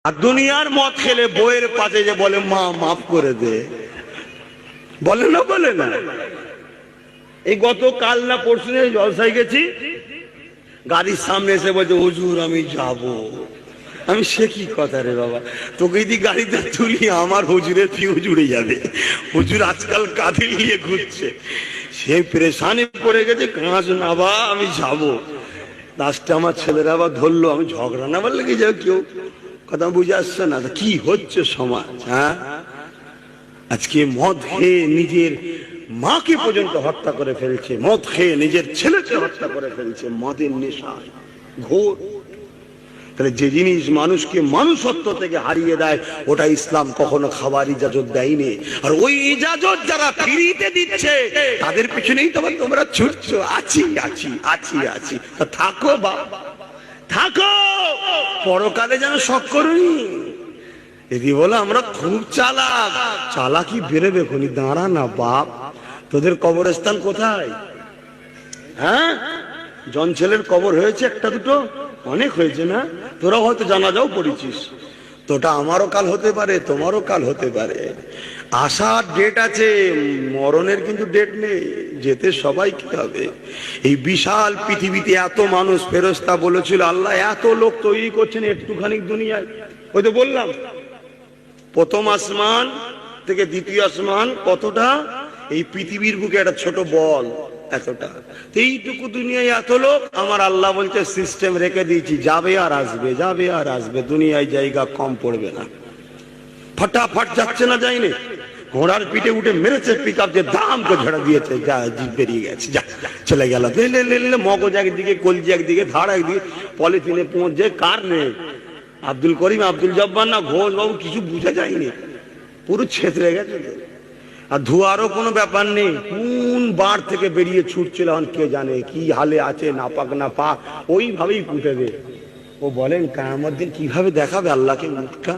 আর দুনিয়ার মদ খেলে বইয়ের পাশে যে বলে মা মাফ করে দে, বলে না বলে না। এই গত কাল না পরশু জলসায় গেছি, গাড়ির সামনে এসে বলছে হুজুর আমি যাব। আমি সে কি কথা রে বাবা, তোকে যদি গাড়িতে তুলি আমার হুজুরের ফিউজ উড়ে যাবে। হুজুর আজকাল কাঁধে নিয়ে ঘুরছে, সে পরেশানি পড়ে গেছে, কাঁচ না বা আমি যাব। লাস্টে আমার ছেলেরা আবার ধরলো, আমি ঝগড়া না বললে কি যাও কেউ কথা বুঝে আসছে না। কি হচ্ছে সমাজ, হ্যাঁ? আজকে মদ খেয়ে নিজের মাকে পর্যন্ত হত্যা করে ফেলছে, মদ খেয়ে নিজের ছেলেকে হত্যা করে ফেলছে, মদের নেশায় ঘোর। তাহলে যে জিনিস মানুষকে মানুষত্ব থেকে হারিয়ে দেয় ওটা ইসলাম কখনো খাবার ইজাজত দেয়নি। আর ওই ইজাজত যারা ফ্রিতে দিচ্ছে তাদের পিছনেই তোমরা ছুটছো, আছি আছি আছি আছি। থাকো বাবা থাকো, পরকালে যেন শখ করুনি। এদি বলে আমরা খুব চালাক, চালাকি বেরোবে খনি, দাঁড়া না বাপ। তোদের কবরস্থান কোথায়? হ্যাঁ, জন ছেলের কবর হয়েছে একটা দুটো, অনেক হয়েছে না? তোরা হয়তো জানাজাও পড়েছিস। তোটা আমারও কাল হতে পারে, তোমারও কাল হতে পারে। আসার ডেট আছে, মরণের কিন্তু ডেট নেই। যেতে সবাই কি হবে? এই বিশাল পৃথিবীতে এত মানুষ, ফেরেশতা বলেছিল আল্লাহ এত লোক তৈরি করছেন একটুখানি দুনিয়ায়। ওই তো বললাম প্রথম আসমান থেকে দ্বিতীয় আসমান কতটা, এই পৃথিবীর বুকে একটা ছোট বল এতটা। এইটুকু দুনিয়ায় এত লোক, আমার আল্লাহ বলছে সিস্টেম রেখে দিয়েছি, যাবে আর আসবে, যাবে আর আসবে, দুনিয়ায় জায়গা কম পড়বে না। ফটাফট যাচ্ছে না, যায়নি। ঘোড়ার পিঠে উঠে মেরেছে, পিক আপ যে দাম করে ঝাড়া দিয়েছে, যা বেরিয়ে গেছে, যা চলে গেল। মগজ একদিকে, কলজি একদিকে, ধার একদিকে, পলিথিনে পৌঁছে কার নেই। আব্দুল করিম, আব্দুল জব্বার না ঘোষ বাবু, কিছু বুঝা যায়নি, পুরো ছেতরে গেছে। আর ধোয়ারও কোনো ব্যাপার নেই, কোন বার থেকে বেরিয়ে ছুটছিল এখন কে জানে, কি হালে আছে, নাপাক না পাক, ওইভাবেই পুঁতে দে। ও বলেন কিয়ামত দিন কিভাবে দেখাবে আল্লাহকে মুখটা?